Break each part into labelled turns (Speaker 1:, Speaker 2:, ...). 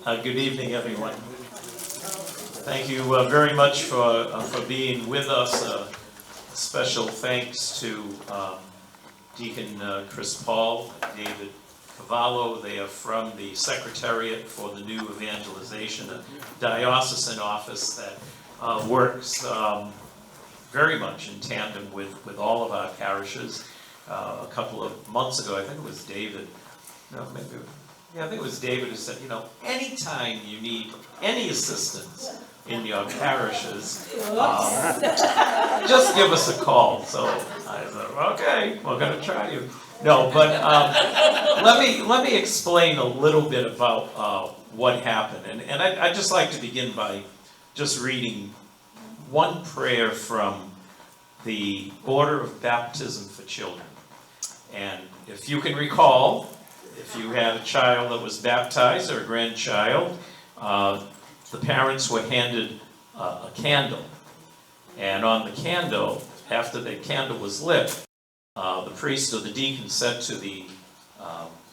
Speaker 1: Good evening, everyone. Thank you very much for being with us. Special thanks to Deacon Chris Paul, David Cavallo. They are from the Secretariat for the New Evangelization, a diocesan office that works very much in tandem with all of our parishes. A couple of months ago, I think it was David, no, maybe, yeah, I think it was David who said, anytime you need any assistance in your parishes, just give us a call. So I said, okay, we're going to try you. No, but let me explain a little bit about what happened. And I'd just like to begin by just reading one prayer from the Order of Baptism for Children. And if you can recall, if you had a child that was baptized or a grandchild, the parents were handed a candle. And on the candle, after the candle was lit, the priest or the deacon said to the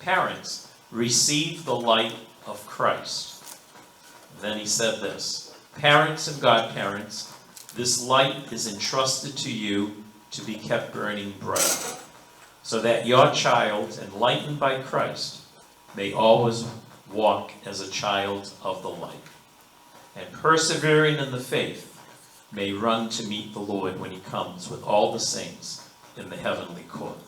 Speaker 1: parents, "Receive the light of Christ." Then he said this, "Parents and godparents, this light is entrusted to you to be kept burning bright, so that your child, enlightened by Christ, may always walk as a child of the light, and persevering in the faith, may run to meet the Lord when he comes with all the saints in the heavenly court."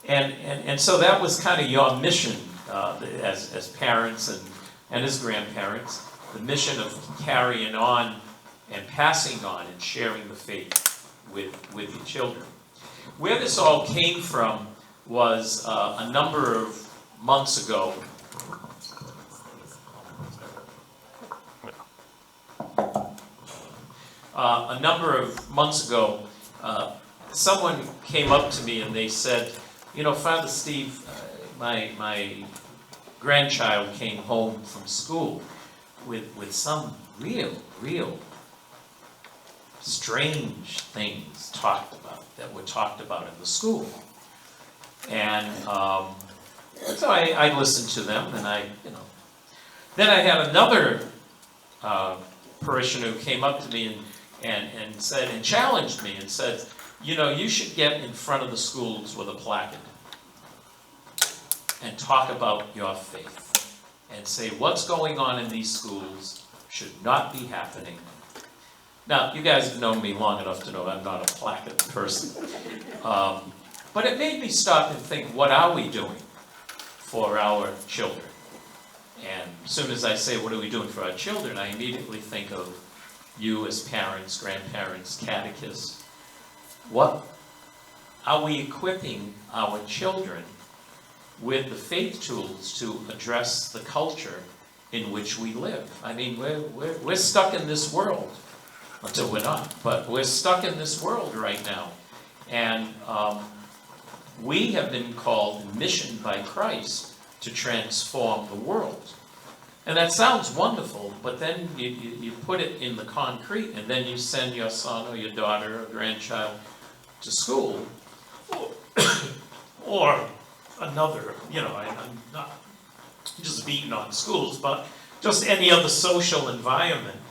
Speaker 1: And so that was kind of your mission as parents and as grandparents, the mission of carrying on and passing on and sharing the faith with your children. Where this all came from was a number of months ago. Someone came up to me and they said, Father Steve, my grandchild came home from school with some real strange things that were talked about in the school. And so I listened to them, and then I had another parishioner who came up to me and said, and challenged me and said, you should get in front of the schools with a placard and talk about your faith and say what's going on in these schools should not be happening. Now, you guys have known me long enough to know I'm not a placard person. But it made me stop and think, what are we doing for our children? And as soon as I say, what are we doing for our children, I immediately think of you as parents, grandparents, catechists. What are we equipping our children with the faith tools to address the culture in which we live? I mean, we're stuck in this world. Until we're not, but we're stuck in this world right now. And we have been called and missioned by Christ to transform the world. And that sounds wonderful, but then you put it in the concrete, and then you send your son or your daughter or grandchild to school, or another, I'm not just beating on schools, but just any other social environment.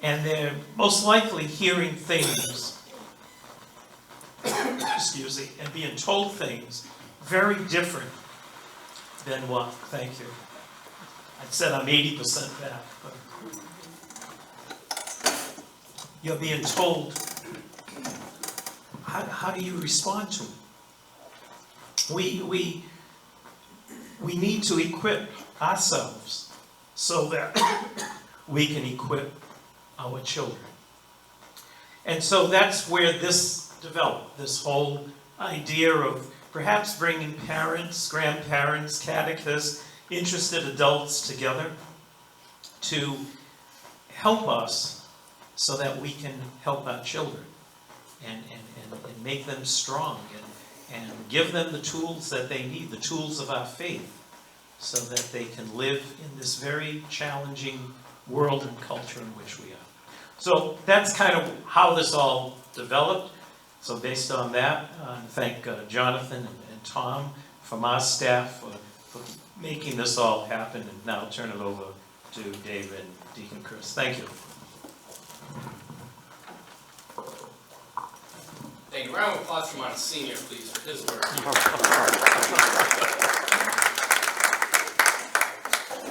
Speaker 1: And they're most likely hearing things, and being told things very different than what, thank you. I said I'm 80% back, but you're being told, how do you respond to it? We need to equip ourselves so that we can equip our children. And so that's where this developed, this whole idea of perhaps bringing parents, grandparents, catechists, interested adults together to help us so that we can help our children and make them strong and give them the tools that they need, the tools of our faith, so that they can live in this very challenging world and culture in which we are. So that's kind of how this all developed. So based on that, thank Jonathan and Tom from our staff for making this all happen, and now turn it over to Dave and Deacon Chris. Thank you.
Speaker 2: Thank you. Round of applause for Monsignor, please, for his work.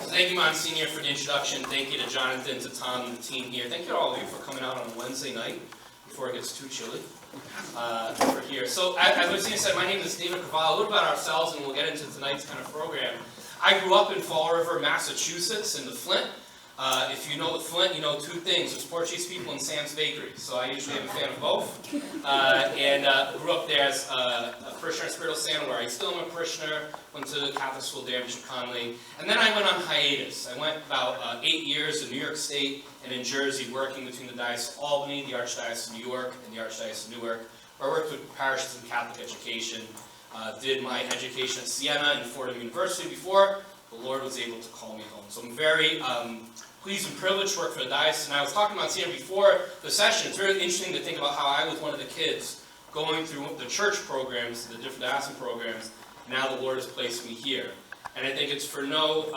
Speaker 2: Thank you, Monsignor, for the introduction. Thank you to Jonathan, to Tom, and the team here. Thank you to all of you for coming out on a Wednesday night before it gets too chilly. For here. So, as Monsignor said, my name is David Cavallo. A little about ourselves, and we'll get into tonight's kind of program. I grew up in Fall River, Massachusetts, in the Flint. If you know the Flint, you know two things. There's Portuguese people and Sam's Bakery. So I usually am a fan of both. Grew up there as a parishioner at Espiritu Santo, where I still am a parishioner. Went to the Catholic school there, Bishop Conley. And then I went on hiatus. I went about 8 years in New York State and in Jersey, working between the Diocese of Albany, the Archdiocese of New York, and the Archdiocese of Newark, where I worked with parishes in Catholic education. Did my education at Siena and Fordham University before the Lord was able to call me home. So I'm very pleased and privileged to work for the diocese. And I was talking about Siena before the session. It's really interesting to think about how I was one of the kids going through the church programs, the different diocesan programs. Now the Lord has placed me here. And I think it's for no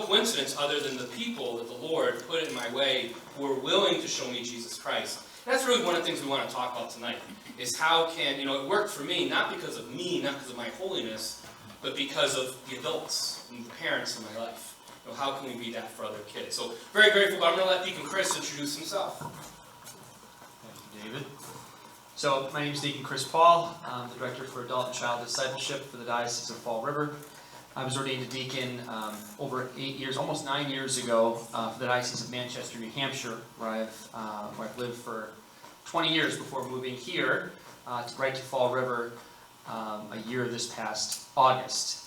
Speaker 2: coincidence other than the people that the Lord put in my way who are willing to show me Jesus Christ. And that's really one of the things we want to talk about tonight, is how can, it worked for me, not because of me, not because of my holiness, but because of the adults and the parents in my life. How can we be that for other kids? So, very grateful, but I'm going to let Deacon Chris introduce himself.
Speaker 3: Thank you, David. So, my name is Deacon Chris Paul. I'm the Director for Adult and Child Discipleship for the Diocese of Fall River. I was ordained a deacon over 8 years, almost 9 years ago, for the Diocese of Manchester, New Hampshire, where I've lived for 20 years before moving here, right to Fall River a year this past August.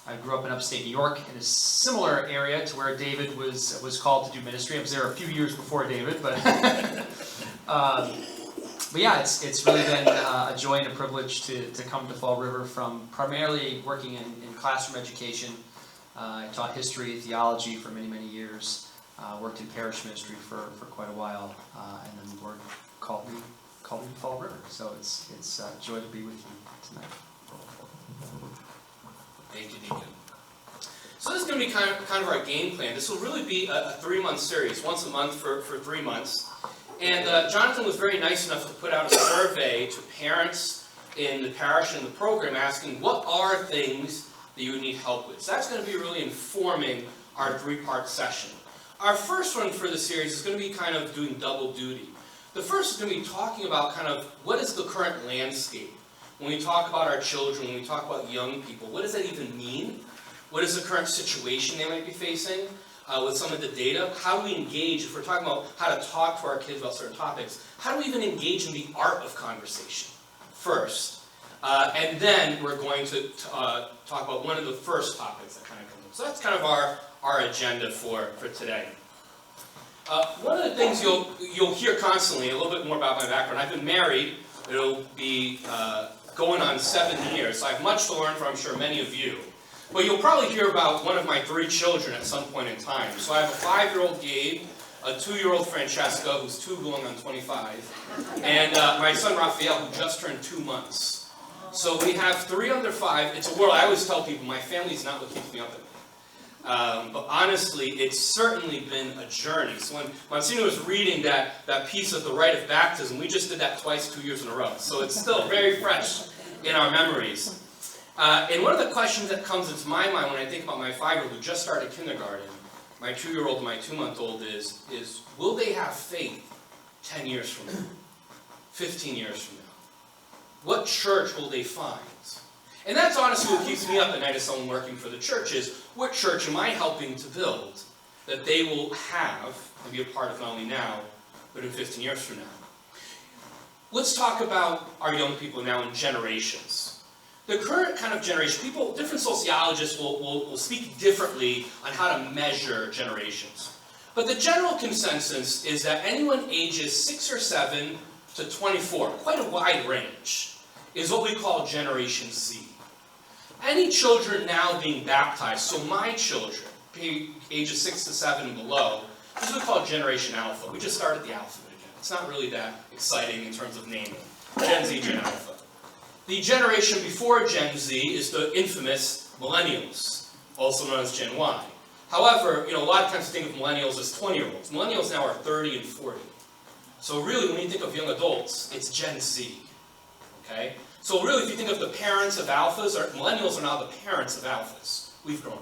Speaker 3: I grew up in upstate New York in a similar area to where David was called to do ministry. I was there a few years before David, but yeah, it's really been a joy and a privilege to come to Fall River from primarily working in classroom education. I taught history, theology for many, many years. Worked in parish ministry for quite a while, and then the Lord called me to Fall River. So it's a joy to be with you tonight.
Speaker 2: Thank you, Deacon. So this is going to be kind of our game plan. This will really be a 3-month series, once a month for 3 months. And Jonathan was very nice enough to put out a survey to parents in the parish and the program asking what are things that you would need help with. So that's going to be really informing our 3-part session. Our first one for the series is going to be kind of doing double duty. The first is going to be talking about kind of what is the current landscape. When we talk about our children, when we talk about young people, what does that even mean? What is the current situation they might be facing with some of the data? How do we engage, if we're talking about how to talk to our kids about certain topics, how do we even engage in the art of conversation first? And then we're going to talk about one of the first topics that kind of comes up. So that's kind of our agenda for today. One of the things you'll hear constantly, a little bit more about my background. I've been married. It'll be going on 7 years. So I have much to learn from, I'm sure, many of you. But you'll probably hear about one of my 3 children at some point in time. So I have a 5-year-old Gabe, a 2-year-old Francesca, who's 2 going on 25, and my son Raphael, who just turned 2 months. So we have 3 under 5. It's a world. I always tell people, my family's not what keeps me up at night. But honestly, it's certainly been a journey. So when Monsignor was reading that piece of the rite of baptism, we just did that twice 2 years in a row. So it's still very fresh in our memories. And one of the questions that comes into my mind when I think about my 5-year-old who just started kindergarten, my 2-year-old and my 2-month-old is will they have faith 10 years from now, 15 years from now? What church will they find? And that's honestly what keeps me up at night as someone working for the church is, what church am I helping to build that they will have and be a part of not only now, but in 15 years from now? Let's talk about our young people now in generations. The current kind of generation, different sociologists will speak differently on how to measure generations. But the general consensus is that anyone ages 6 or 7 to 24, quite a wide range, is what we call Generation Z. Any children now being baptized, so my children, ages 6 to 7 and below, this is what we call Generation Alpha. We just started the alphabet again. It's not really that exciting in terms of naming. Gen Z, Gen Alpha. The generation before Gen Z is the infamous millennials, also known as Gen Y. However, a lot of times we think of millennials as 20-year-olds. Millennials now are 30 and 40. So really, when you think of young adults, it's Gen Z. Okay? So really, if you think of the parents of alphas, millennials are now the parents of alphas. We've grown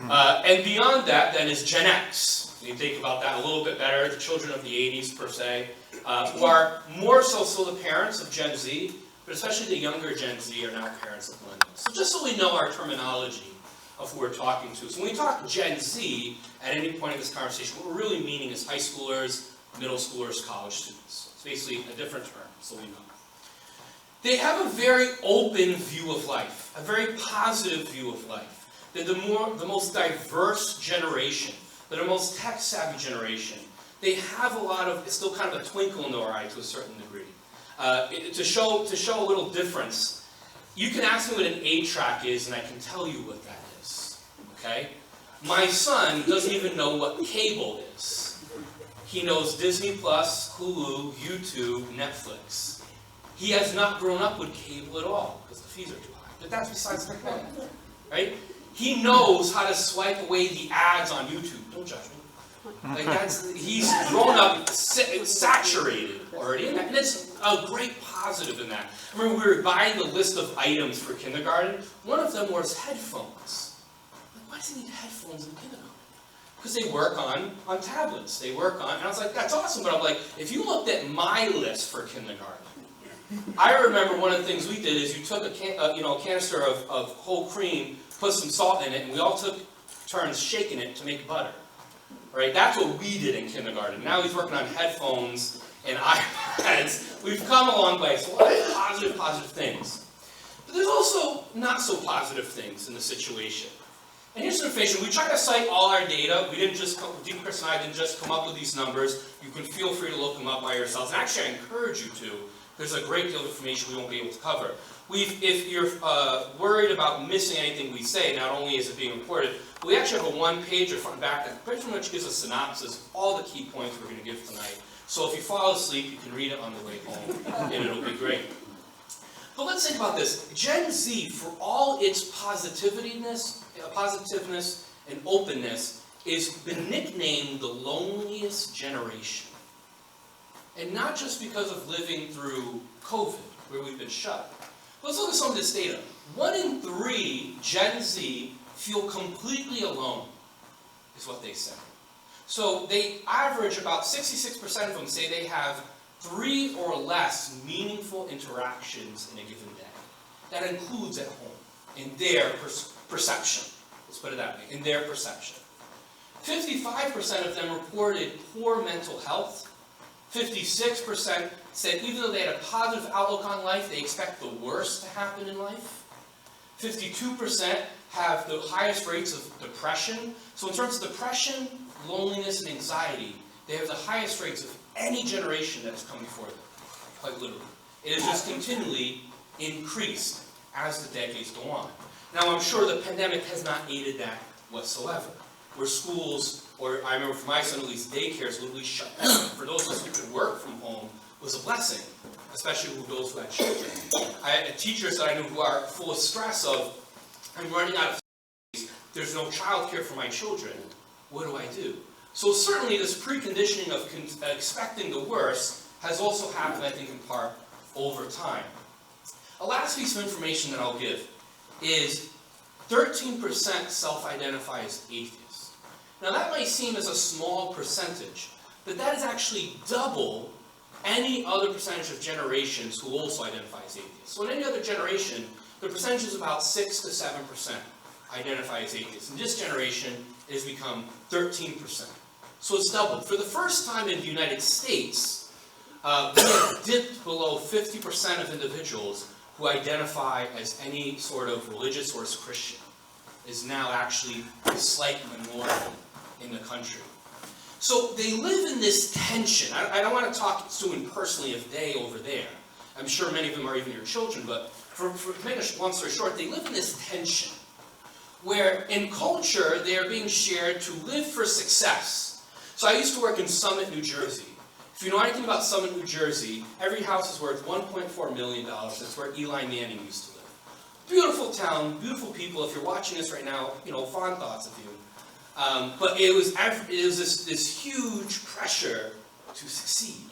Speaker 2: up. And beyond that, then, is Gen X. You think about that a little bit better, the children of the 80s, per se, who are more so still the parents of Gen Z, but especially the younger Gen Z are now parents of millennials. So just so we know our terminology of who we're talking to. So when we talk Gen Z, at any point in this conversation, what we're really meaning is high schoolers, middle schoolers, college students. It's basically a different term, so we know. They have a very open view of life, a very positive view of life. They're the most diverse generation. They're the most tech-savvy generation. They have a lot of, it's still kind of a twinkle in their eye to a certain degree. To show a little difference, you can ask me what an 8-track is, and I can tell you what that is. Okay? My son doesn't even know what cable is. He knows Disney Plus, Hulu, YouTube, Netflix. He has not grown up with cable at all, because the fees are too high. But that's besides the point. Right? He knows how to swipe away the ads on YouTube. Don't judge me. He's grown up saturated already, and it's a great positive in that. I remember we were buying the list of items for kindergarten. One of them was headphones. Like, why does he need headphones in kindergarten? Because they work on tablets. They work on, and I was like, that's awesome. But I'm like, if you looked at my list for kindergarten, I remember one of the things we did is you took a canister of whole cream, put some salt in it, and we all took turns shaking it to make butter. Right? That's what we did in kindergarten. Now he's working on headphones and iPads. We've come a long way. So a lot of positive things. But there's also not so positive things in the situation. And here's some information. We try to cite all our data. We didn't just Dean, Chris, and I didn't just come up with these numbers. You can feel free to look them up by yourselves. And actually, I encourage you to. There's a great deal of information we won't be able to cover. If you're worried about missing anything we say, not only is it being reported, we actually have a one-pager front and back that pretty much gives a synopsis of all the key points we're going to give tonight. So if you fall asleep, you can read it on the way home, and it'll be great. But let's think about this. Gen Z, for all its positiveness and openness, is been nicknamed the loneliest generation. And not just because of living through COVID, where we've been shut. Let's look at some of this data. 1 in 3 Gen Z feel completely alone, is what they say. So they average about 66% of them say they have 3 or less meaningful interactions in a given day. That includes at home, in their perception. Let's put it that way, in their perception. 55% of them reported poor mental health. 56% said even though they had a positive outlook on life, they expect the worst to happen in life. 52% have the highest rates of depression. So in terms of depression, loneliness, and anxiety, they have the highest rates of any generation that has come before them, quite literally. It has just continually increased as the decades go on. Now I'm sure the pandemic has not aided that whatsoever. Where schools, or I remember for my son at least, daycares literally shut down. For those of us who could work from home was a blessing, especially for those who had children. I had teachers that I knew who are full of stress of, I'm running out of space, there's no childcare for my children, what do I do? So certainly this preconditioning of expecting the worst has also happened, I think, in part over time. A last piece of information that I'll give is 13% self-identify as atheists. Now that might seem as a small percentage, but that is actually double any other percentage of generations who also identify as atheists. So in any other generation, the percentage is about 6 to 7% identify as atheists. In this generation, it has become 13%. So it's doubled. For the first time in the United States, we have dipped below 50% of individuals who identify as any sort of religious or as Christian. Is now actually a slight minority in the country. So they live in this tension. I don't want to talk to them personally of they over there. I'm sure many of them are even your children, but to make a long story short, they live in this tension where in culture they are being shared to live for success. So I used to work in Summit, New Jersey. If you know anything about Summit, New Jersey, every house is worth $1.4 million. That's where Eli Manning used to live. Beautiful town, beautiful people. If you're watching this right now, fond thoughts of you. But it was this huge pressure to succeed.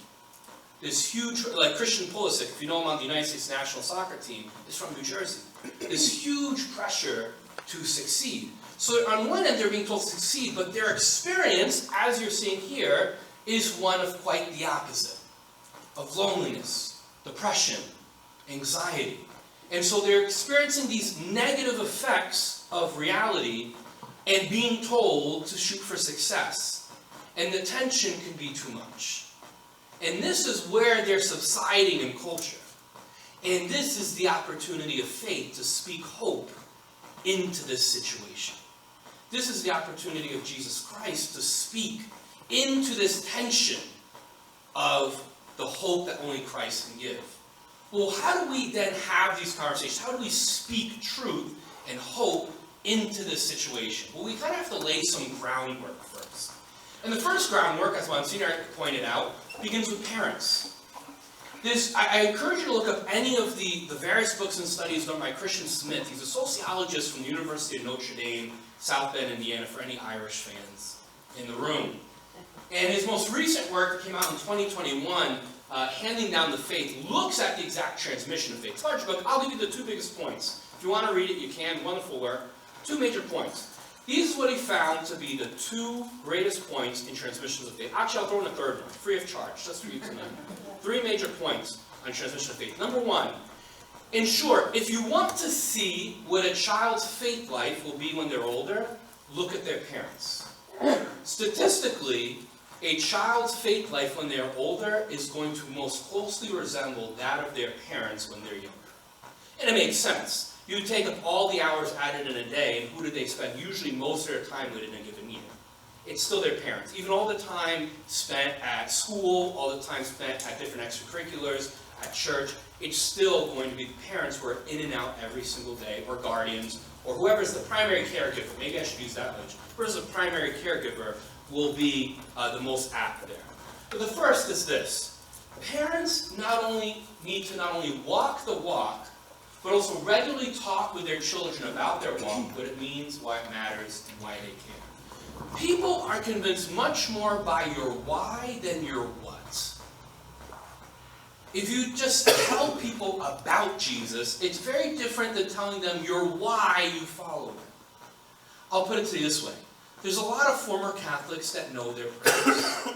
Speaker 2: This huge, like Christian Pulisic, if you know him on the United States national soccer team, is from New Jersey. This huge pressure to succeed. So on one end, they're being told to succeed, but their experience, as you're seeing here, is one of quite the opposite. Of loneliness, depression, anxiety. And so they're experiencing these negative effects of reality and being told to shoot for success. And the tension can be too much. And this is where they're subsiding in culture. And this is the opportunity of faith to speak hope into this situation. This is the opportunity of Jesus Christ to speak into this tension of the hope that only Christ can give. Well, how do we then have these conversations? How do we speak truth and hope into this situation? Well, we kind of have to lay some groundwork first. And the first groundwork, as Monsignor pointed out, begins with parents. I encourage you to look up any of the various books and studies done by Christian Smith. He's a sociologist from the University of Notre Dame, South Bend, Indiana, for any Irish fans in the room. And his most recent work came out in 2021, Handing Down the Faith, looks at the exact transmission of faith. It's a large book. I'll give you the two biggest points. If you want to read it, you can. Wonderful work. Two major points. This is what he found to be the two greatest points in transmissions of faith. Actually, I'll throw in a third one, free of charge, just for you tonight. Three major points on transmission of faith. Number one, in short, if you want to see what a child's faith life will be when they're older, look at their parents. Statistically, a child's faith life when they're older is going to most closely resemble that of their parents when they're younger. And it makes sense. You take up all the hours added in a day, and who do they spend usually most of their time with in a given year? It's still their parents. Even all the time spent at school, all the time spent at different extracurriculars, at church, it's still going to be the parents who are in and out every single day, or guardians, or whoever's the primary caregiver. Maybe I should use that language. Whoever's the primary caregiver will be the most apt there. But the first is this. Parents need to not only walk the walk, but also regularly talk with their children about their walk, what it means, why it matters, and why they care. People are convinced much more by your why than your what. If you just tell people about Jesus, it's very different than telling them your why you follow him. I'll put it to you this way. There's a lot of former Catholics that know their prayers.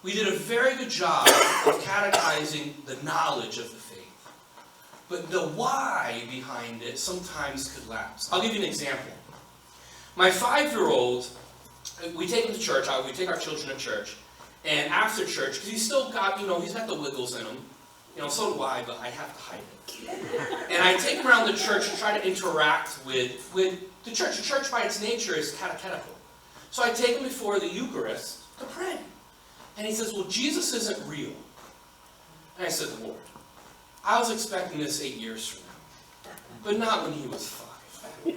Speaker 2: We did a very good job of catechizing the knowledge of the faith. But the why behind it sometimes could lapse. I'll give you an example. My 5-year-old, we take him to church, we take our children to church, and after church, because he's still got, he's got the wiggles in him, so do I, but I have to hide it. And I take him around the church and try to interact with the church. The church by its nature is catechetical. So I take him before the Eucharist to pray. And he says, well, Jesus isn't real. And I said, Lord, I was expecting this 8 years from now, but not when he was 5.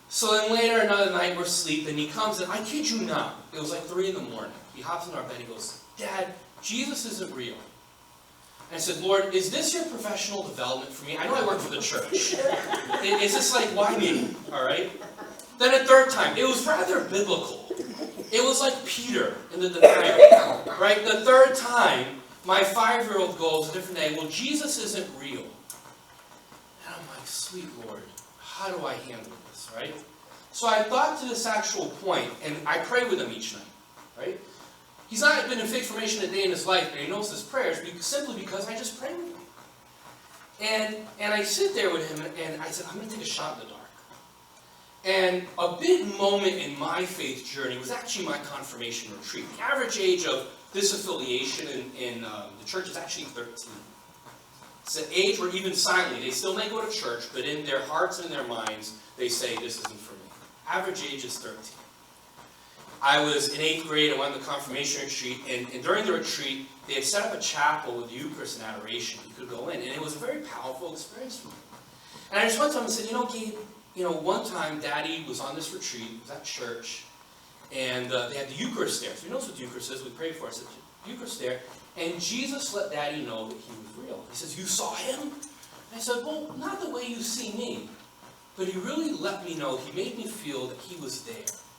Speaker 2: So then later, another night, we're asleep, and he comes, and I kid you not, it was like 3 in the morning. He hops in our bed, and he goes, Dad, Jesus isn't real. And I said, Lord, is this your professional development for me? I know I work for the church. Is this like, why me? All right? Then a third time, it was rather biblical. It was like Peter in the denial, right? The third time, my 5-year-old goes a different day, well, Jesus isn't real. And I'm like, sweet Lord, how do I handle this, right? So I thought to this actual point, and I pray with him each night, right? He's not been in faith formation a day in his life, and he knows his prayers simply because I just pray with him. And I sit there with him, and I said, I'm going to take a shot in the dark. And a big moment in my faith journey was actually my confirmation retreat. The average age of disaffiliation in the church is actually 13. It's an age where even silently, they still may go to church, but in their hearts and in their minds, they say, this isn't for me. Average age is 13. I was in 8th grade, I went on the confirmation retreat, and during the retreat, they had set up a chapel with the Eucharist and adoration. You could go in, and it was a very powerful experience for me. And I just went to him and said, Gabe, one time Daddy was on this retreat, he was at church, and they had the Eucharist there. So he knows what the Eucharist is, we prayed for it. I said, Eucharist there, and Jesus let Daddy know that he was real. He says, you saw him? I said, well, not the way you see me, but he really let me know, he made me feel that he was there.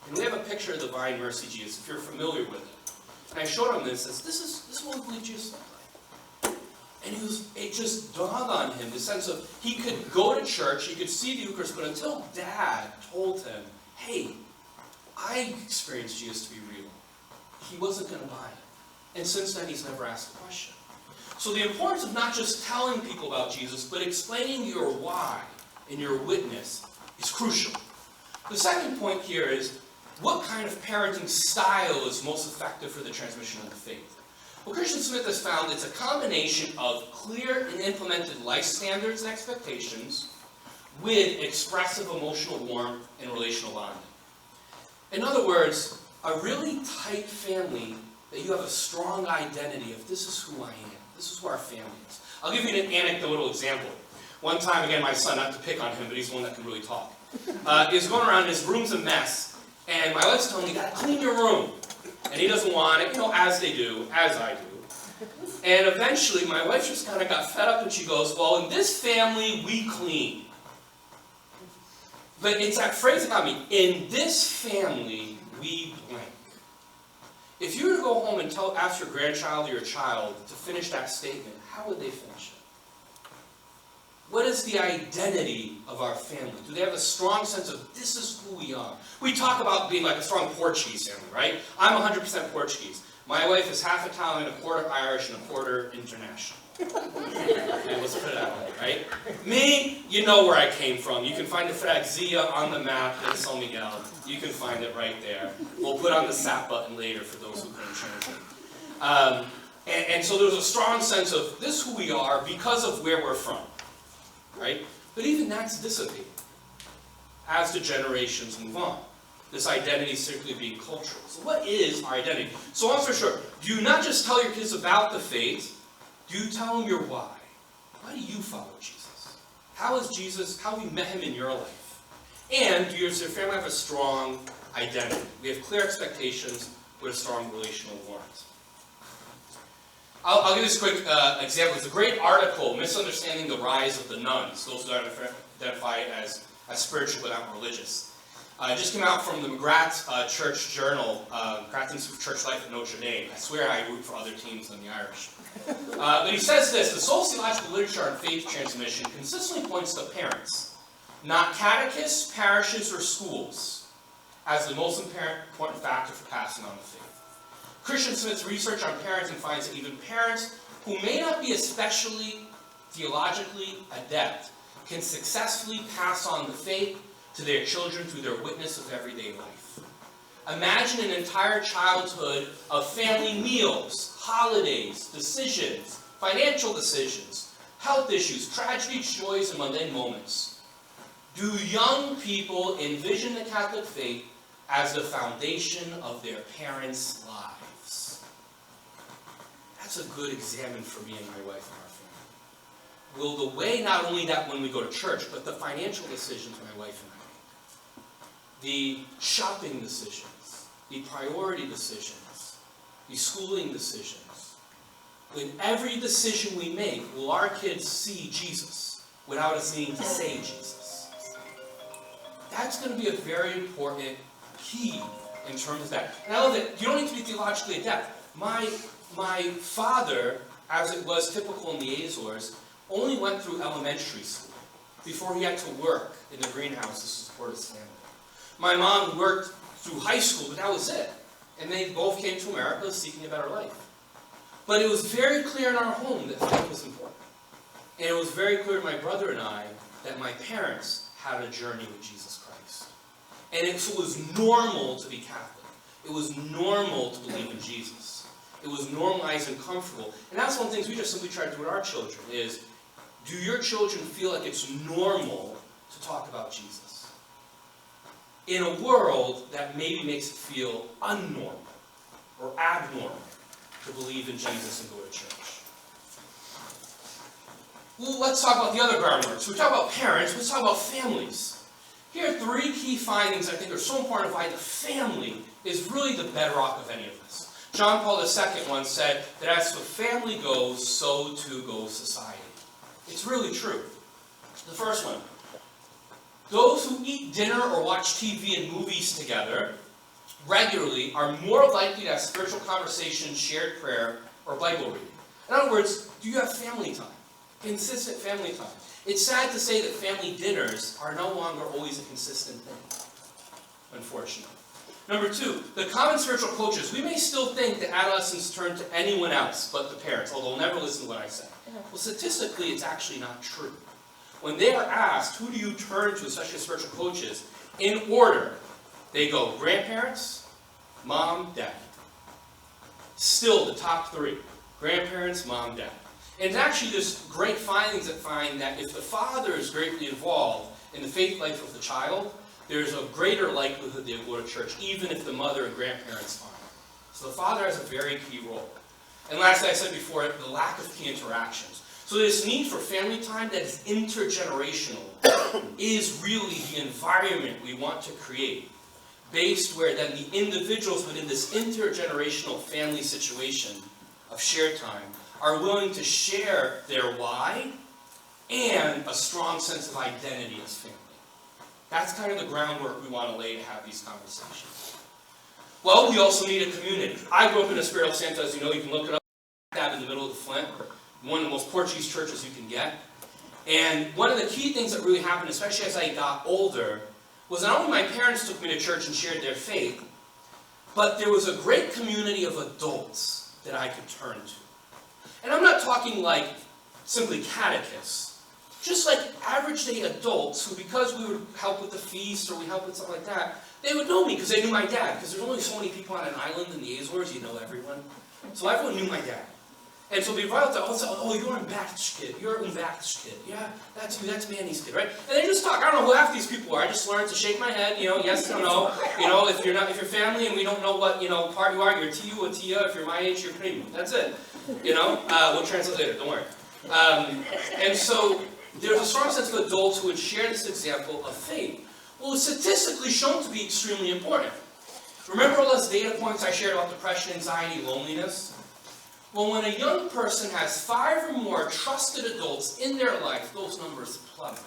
Speaker 2: And we have a picture of the Divine Mercy Jesus, if you're familiar with it. And I showed him this, and says, this is what we believe Jesus looked like. And it just dawned on him, the sense of, he could go to church, he could see the Eucharist, but until Dad told him, hey, I experienced Jesus to be real, he wasn't going to buy it. And since then, he's never asked a question. So the importance of not just telling people about Jesus, but explaining your why and your witness is crucial. The second point here is, what kind of parenting style is most effective for the transmission of the faith? Well, Christian Smith has found it's a combination of clear and implemented life standards and expectations with expressive emotional warmth and relational bonding. In other words, a really tight family that you have a strong identity of, this is who I am, this is who our family is. I'll give you an anecdotal example. One time, again, my son, not to pick on him, but he's the one that can really talk, is going around, his room's a mess, and my wife's telling me, you gotta clean your room. And he doesn't want it, as they do, as I do. And eventually, my wife just kind of got fed up, and she goes, well, in this family, we clean. But it's that phrase that got me, in this family, we blank. If you were to go home and ask your grandchild or your child to finish that statement, how would they finish it? What is the identity of our family? Do they have a strong sense of, this is who we are? We talk about being like a strong Portuguese family, right? I'm 100% Portuguese. My wife is half Italian, a quarter Irish, and a quarter international. Okay, let's put it that way, right? Me, you know where I came from. You can find the Fragzia on the map in San Miguel. You can find it right there. We'll put on the SAP button later for those who couldn't translate. And so there's a strong sense of, this is who we are because of where we're from. Right? But even that's dissipating as the generations move on. This identity simply being cultural. So what is our identity? So long story short, do you not just tell your kids about the faith, do you tell them your why? Why do you follow Jesus? How have you met him in your life? And does your family have a strong identity? We have clear expectations with a strong relational warmth. I'll give you this quick example. It's a great article, Misunderstanding the Rise of the Nuns, those who identify as spiritual but not religious. It just came out from the McGrath Church Journal, McGrath Institute of Church Life at Notre Dame. I swear I root for other teams than the Irish. But he says this, the sociological literature on faith transmission consistently points to parents, not catechists, parishes, or schools, as the most important factor for passing on the faith. Christian Smith's research on parenting finds that even parents who may not be especially theologically adept can successfully pass on the faith to their children through their witness of everyday life. Imagine an entire childhood of family meals, holidays, decisions, financial decisions, health issues, tragedies, joys, and mundane moments. Do young people envision the Catholic faith as the foundation of their parents' lives? That's a good examine for me and my wife and our family. Will the way, not only that when we go to church, but the financial decisions my wife and I make, the shopping decisions, the priority decisions, the schooling decisions, with every decision we make, will our kids see Jesus without us needing to say Jesus? That's going to be a very important key in terms of that. And I love that you don't need to be theologically adept. My father, as it was typical in the Azores, only went through elementary school before he had to work in the greenhouse to support his family. My mom worked through high school, but that was it. And they both came to America seeking a better life. But it was very clear in our home that faith was important. And it was very clear to my brother and I that my parents had a journey with Jesus Christ. And it was normal to be Catholic. It was normal to believe in Jesus. It was normalized and comfortable. And that's one of the things we just simply try to do with our children is, do your children feel like it's normal to talk about Jesus? In a world that maybe makes it feel unnormal or abnormal to believe in Jesus and go to church. Well, let's talk about the other groundwork. So we talk about parents, let's talk about families. Here are three key findings I think are so important of why the family is really the bedrock of any of this. John Paul II once said that as the family goes, so too goes society. It's really true. The first one. Those who eat dinner or watch TV and movies together regularly are more likely to have spiritual conversation, shared prayer, or Bible reading. In other words, do you have family time? Consistent family time. It's sad to say that family dinners are no longer always a consistent thing, unfortunately. Number two, the common spiritual coaches. We may still think that adolescents turn to anyone else but the parents, although they'll never listen to what I say. Well, statistically, it's actually not true. When they are asked, who do you turn to, especially spiritual coaches, in order, they go grandparents, mom, dad. Still the top three. Grandparents, mom, dad. And it's actually there's great findings that find that if the father is greatly involved in the faith life of the child, there's a greater likelihood they'll go to church, even if the mother and grandparents aren't. So the father has a very key role. And lastly, I said before, the lack of key interactions. So this need for family time that is intergenerational is really the environment we want to create, based where then the individuals within this intergenerational family situation of shared time are willing to share their why and a strong sense of identity as family. That's kind of the groundwork we want to lay to have these conversations. Well, we also need a community. I grew up in Espírito Santo, as you know, you can look it up, in the middle of the Flint, one of the most Portuguese churches you can get. And one of the key things that really happened, especially as I got older, was not only my parents took me to church and shared their faith, but there was a great community of adults that I could turn to. And I'm not talking like simply catechists, just like average day adults who, because we would help with the feast or we help with something like that, they would know me because they knew my dad. Because there's only so many people on an island in the Azores, you know everyone. So everyone knew my dad. And so we'd right out there, oh, you're an Baptist kid. You're an Baptist kid. Yeah, that's you. That's Manny's kid, right? And they just talk. I don't know who half these people are. I just learned to shake my head, yes or no. If you're family and we don't know what, part you are, you're Tiu or Tia. If you're my age, you're primo. That's it. We'll translate later, don't worry. And so there's a strong sense of adults who would share this example of faith. Well, it's statistically shown to be extremely important. Remember all those data points I shared about depression, anxiety, loneliness? Well, when a young person has 5 or more trusted adults in their life, those numbers plummet.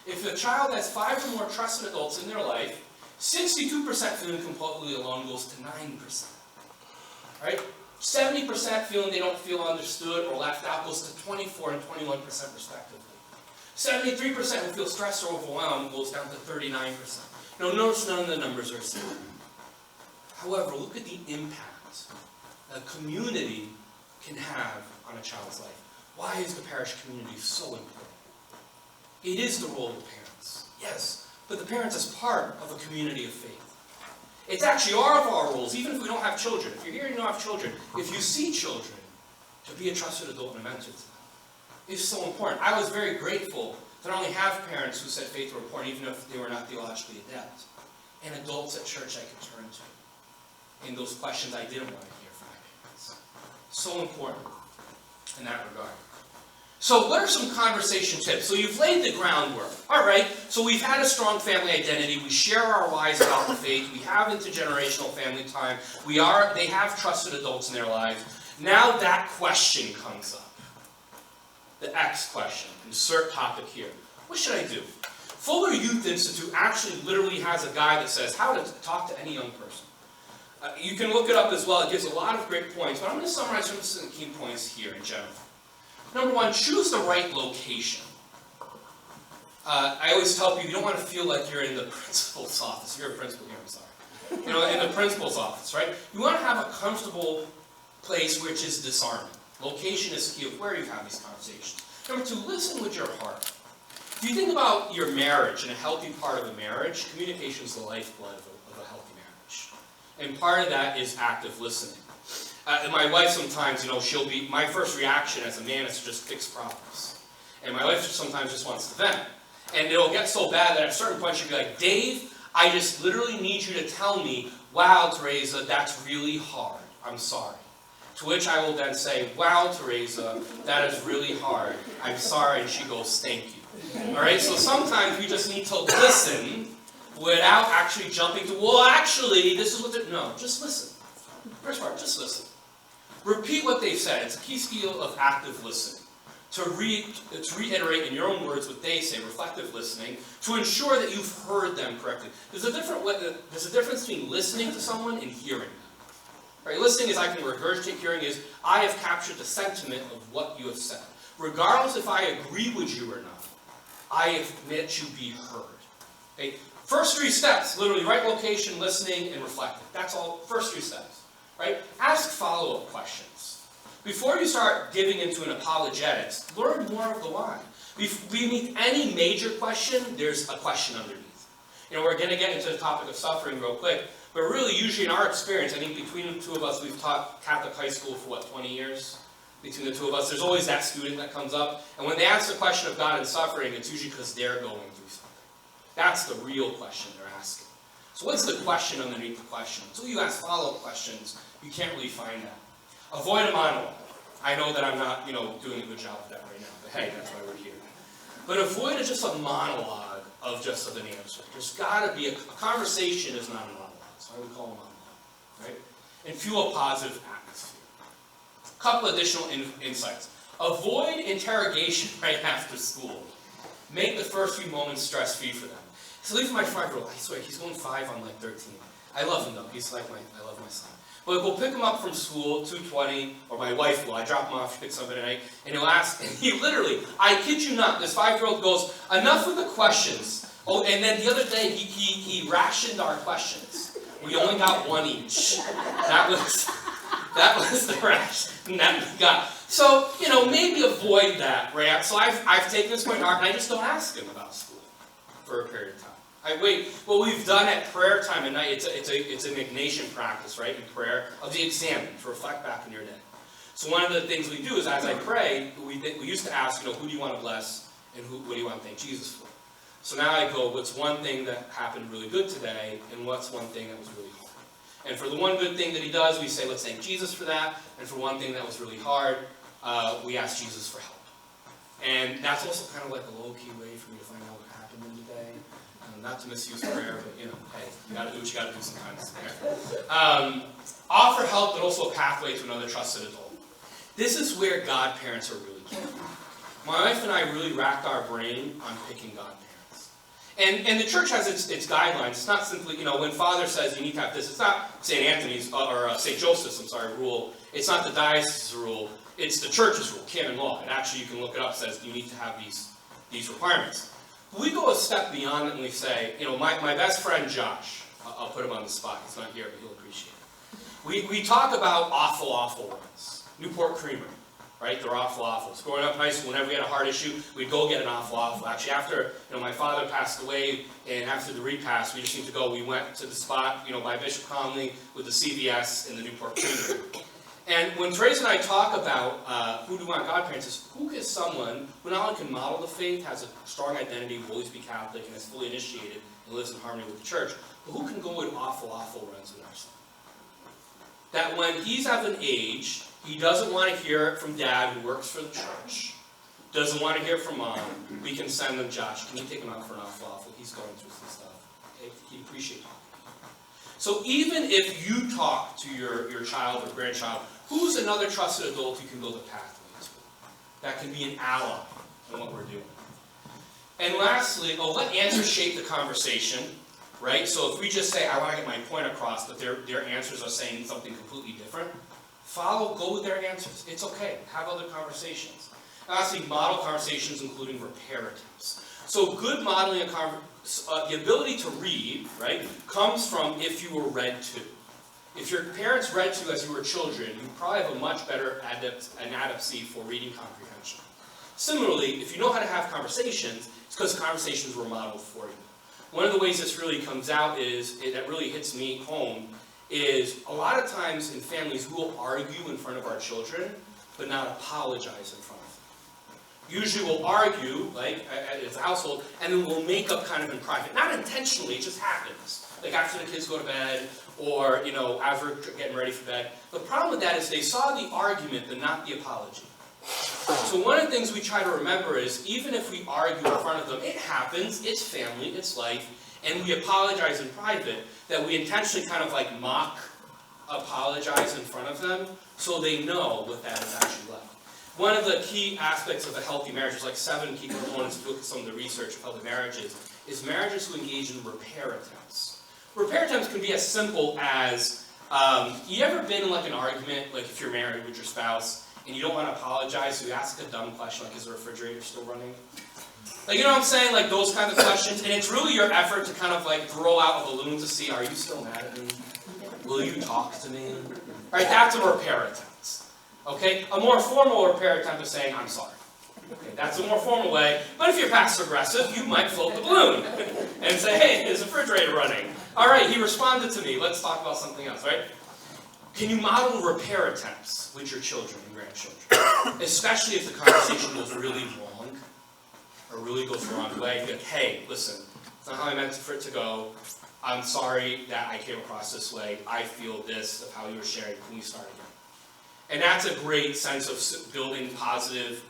Speaker 2: If a child has 5 or more trusted adults in their life, 62% feeling completely alone goes to 9%. Right? 70% feeling they don't feel understood or left out goes to 24 and 21% respectively. 73% who feel stressed or overwhelmed goes down to 39%. Now notice none of the numbers are similar. However, look at the impact a community can have on a child's life. Why is the parish community so important? It is the role of the parents, yes, but the parents as part of a community of faith. It's actually all of our roles, even if we don't have children. If you're here and you don't have children, if you see children, to be a trusted adult and a mentor to them is so important. I was very grateful to not only have parents who said faith were important, even if they were not theologically adept, and adults at church I could turn to in those questions I didn't want to hear from my parents. So important in that regard. So what are some conversation tips? So you've laid the groundwork. All right, so we've had a strong family identity. We share our whys about the faith. We have intergenerational family time. They have trusted adults in their lives. Now that question comes up. The X question. Insert topic here. What should I do? Fuller Youth Institute actually literally has a guide that says how to talk to any young person. You can look it up as well. It gives a lot of great points, but I'm going to summarize some key points here in general. Number one, choose the right location. I always tell people you don't want to feel like you're in the principal's office. You're a principal here, I'm sorry. In the principal's office, right? You want to have a comfortable place which is disarming. Location is key of where you have these conversations. Number two, listen with your heart. If you think about your marriage and a healthy part of a marriage, communication is the lifeblood of a healthy marriage. And part of that is active listening. And my wife sometimes, my first reaction as a man is to just fix problems. And my wife sometimes just wants to vent. And it'll get so bad that at a certain point she'll be like, Dave, I just literally need you to tell me, wow, Teresa, that's really hard. I'm sorry. To which I will then say, wow, Teresa, that is really hard. I'm sorry. And she goes, thank you. All right, so sometimes we just need to listen without actually jumping to, well, actually, this is what they're, no, just listen. First part, just listen. Repeat what they've said. It's a key skill of active listening. to reiterate in your own words what they say, reflective listening, to ensure that you've heard them correctly. There's a difference between listening to someone and hearing them. Right? Listening is I can regurgitate, hearing is I have captured the sentiment of what you have said. Regardless if I agree with you or not, I admit you be heard. Okay? First 3 steps, literally right location, listening, and reflecting. That's all, first 3 steps. Right? Ask follow-up questions. Before you start giving into an apologetics, learn more of the why. If we meet any major question, there's a question underneath. You know, we're going to get into the topic of suffering real quick, but really, usually in our experience, I think between the two of us, we've taught Catholic high school for 20 years? Between the two of us, there's always that student that comes up, and when they ask the question of God and suffering, it's usually because they're going through something. That's the real question they're asking. So what's the question underneath the question? Until you ask follow-up questions, you can't really find that. Avoid a monologue. I know that I'm not, doing a good job of that right now, but hey, that's why we're here. But avoid just a monologue of just an answer. There's got to be a conversation is not a monologue. That's why we call them monologue, right? And fuel a positive atmosphere. A couple additional insights. Avoid interrogation right after school. Make the first few moments stress-free for them. So leave my 5-year-old, I swear, he's going 5 on 13. I love him though, I love my son. But we'll pick him up from school, 2:20, or my wife will. I drop him off, she picks him up at night, and he'll ask, and he literally, I kid you not, this 5-year-old goes, enough with the questions. Oh, and then the other day, he rationed our questions. We only got 1 each. That was the ration that we got. So, maybe avoid that, right? So I've taken this point to heart, and I just don't ask him about school for a period of time. What we've done at prayer time at night, it's an Ignatian practice, right, in prayer, of the examine, to reflect back in your day. So one of the things we do is, as I pray, we used to ask, who do you want to bless, and what do you want to thank Jesus for? So now I go, what's one thing that happened really good today, and what's one thing that was really hard? And for the one good thing that he does, we say, let's thank Jesus for that, and for one thing that was really hard, we ask Jesus for help. And that's also kind of like a low-key way for me to find out what happened in the day. Not to misuse prayer, but hey, you gotta do what you gotta do sometimes. Offer help, but also a pathway to another trusted adult. This is where godparents are really key. My wife and I really racked our brain on picking godparents. And the church has its guidelines. It's not simply, when Father says you need to have this, it's not St. Anthony's, or St. Joseph's, rule. It's not the diocese's rule. It's the church's rule, canon law. And actually, you can look it up, says you need to have these requirements. We go a step beyond it and we say, my best friend Josh, I'll put him on the spot, he's not here, but he'll appreciate it. We talk about awful runs. Newport Creamery, right? They're awfuls. Growing up in high school, whenever we had a hard issue, we'd go get an awful. Actually, after my father passed away and after the repast, we just need to go. We went to the spot, by Bishop Conley with the CVS in the Newport Creamery. And when Teresa and I talk about who do we want godparents, is who is someone who not only can model the faith, has a strong identity, will always be Catholic, and is fully initiated, and lives in harmony with the church, but who can go with awful runs with our son? That when he's of an age, he doesn't want to hear it from dad, who works for the church, doesn't want to hear from mom, we can send them, Josh, can you take him out for an awful? He's going through some stuff. Okay? He'd appreciate it. So even if you talk to your child or grandchild, who's another trusted adult you can build a pathway to? That can be an ally in what we're doing. And lastly, let answers shape the conversation, right? So if we just say, I want to get my point across, but their answers are saying something completely different, go with their answers. It's okay. Have other conversations. Lastly, model conversations, including repair attempts. So good modeling the ability to read, right, comes from if you were read to. If your parents read to as you were children, you probably have a much better adaptcy for reading comprehension. Similarly, if you know how to have conversations, it's because conversations were modeled for you. One of the ways this really comes out that really hits me home, is a lot of times in families we will argue in front of our children, but not apologize in front of them. Usually we'll argue, like as a household, and then we'll make up kind of in private. Not intentionally, it just happens. Like after the kids go to bed, or as we're getting ready for bed. The problem with that is they saw the argument, but not the apology. So one of the things we try to remember is, even if we argue in front of them, it happens, it's family, it's life, and we apologize in private, that we intentionally kind of like mock apologize in front of them, so they know what that is actually like. one of the key aspects of a healthy marriage, there's like 7 key components to some of the research of healthy marriages, is marriages who engage in repair attempts. Repair attempts can be as simple as, you ever been in like an argument, like if you're married with your spouse, and you don't want to apologize, so you ask a dumb question like, is the refrigerator still running? Like, you know what I'm saying? Like those kinds of questions, and it's really your effort to kind of like throw out a balloon to see, are you still mad at me? Will you talk to me? Right, that's a repair attempt. Okay? A more formal repair attempt is saying, I'm sorry. Okay, that's a more formal way, but if you're passive aggressive, you might float the balloon and say, hey, is the refrigerator running? All right, he responded to me, let's talk about something else, right? Can you model repair attempts with your children and grandchildren? Especially if the conversation goes really wrong, or really goes the wrong way. You're like, hey, listen, it's not how I meant for it to go. I'm sorry that I came across this way. I feel this of how you were sharing. Can we start again? And that's a great sense of building positive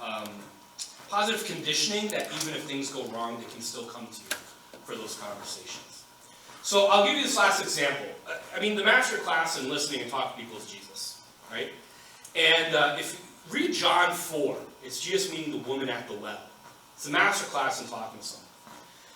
Speaker 2: conditioning that even if things go wrong, they can still come to you for those conversations. So I'll give you this last example. I mean, the master class in listening and talking to people is Jesus, right? And if you read John 4, it's Jesus meeting the woman at the well. It's a master class in talking to someone.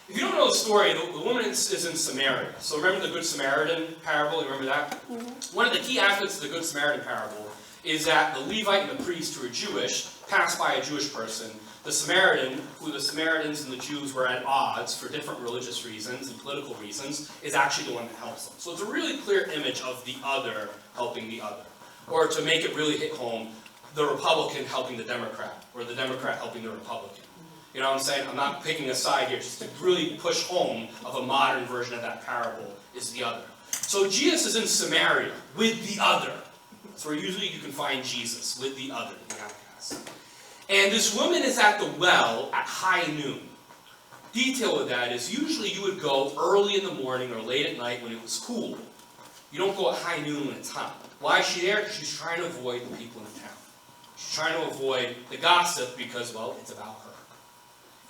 Speaker 2: If you don't know the story, the woman is in Samaria. So remember the Good Samaritan parable? You remember that? Mm-hmm. One of the key aspects of the Good Samaritan parable is that the Levite and the priest, who are Jewish, pass by a Jewish person. The Samaritan, who the Samaritans and the Jews were at odds for different religious reasons and political reasons, is actually the one that helps them. So it's a really clear image of the other helping the other. Or to make it really hit home, the Republican helping the Democrat, or the Democrat helping the Republican. You know what I'm saying? I'm not picking a side here, just to really push home of a modern version of that parable is the other. So Jesus is in Samaria with the other. That's where usually you can find Jesus, with the other, the outcast. And this woman is at the well at high noon. Detail of that is usually you would go early in the morning or late at night when it was cool. You don't go at high noon when it's hot. Why is she there? Because she's trying to avoid the people in town. She's trying to avoid the gossip because, well, it's about her.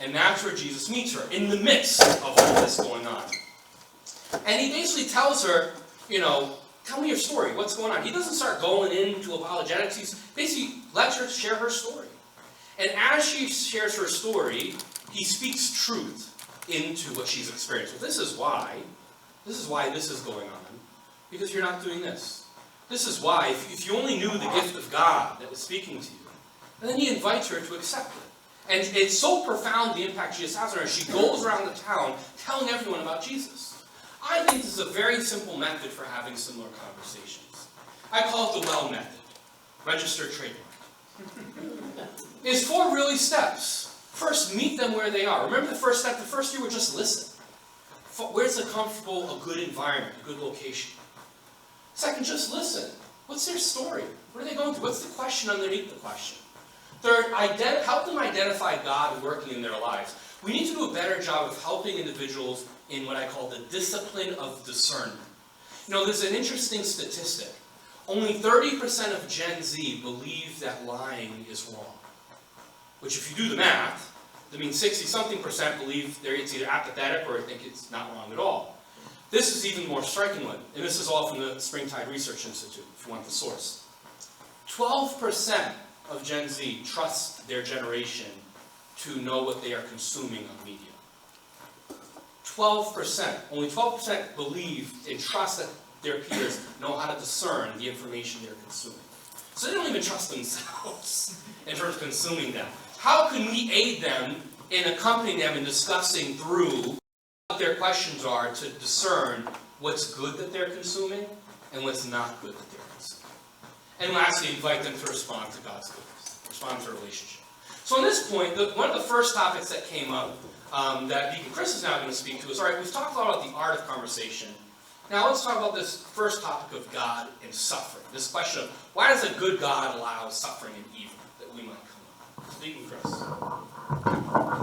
Speaker 2: And that's where Jesus meets her, in the midst of all this going on. And he basically tells her, you know, tell me your story, what's going on? He doesn't start going into apologetics, he basically lets her share her story. And as she shares her story, he speaks truth into what she's experienced. Well, this is why this is going on, because you're not doing this. This is why, if you only knew the gift of God that was speaking to you, and then he invites her to accept it. And it's so profound the impact Jesus has on her, she goes around the town telling everyone about Jesus. I think this is a very simple method for having similar conversations. I call it the well method. Registered trademark. It's 4 really steps. First, meet them where they are. Remember the first step? The first year would just listen. Where's a comfortable, a good environment, a good location? Second, just listen. What's their story? What are they going through? What's the question underneath the question? Third, help them identify God working in their lives. We need to do a better job of helping individuals in what I call the discipline of discernment. You know, there's an interesting statistic. Only 30% of Gen Z believe that lying is wrong. Which, if you do the math, that means 60-something% believe it's either apathetic or think it's not wrong at all. This is even more striking one, and this is all from the Springtide Research Institute, if you want the source. 12% of Gen Z trust their generation to know what they are consuming on media. 12%. Only 12% believe and trust that their peers know how to discern the information they're consuming. So they don't even trust themselves in terms of consuming them. How can we aid them in accompanying them in discussing through what their questions are to discern what's good that they're consuming and what's not good that they're consuming? And lastly, invite them to respond to God's goodness, respond to a relationship. So on this point, one of the first topics that came up that Deacon Chris is now going to speak to is, all right, we've talked a lot about the art of conversation. Now let's talk about this first topic of God and suffering. This question of, why does a good God allow suffering and evil that we might come up? Deacon Chris.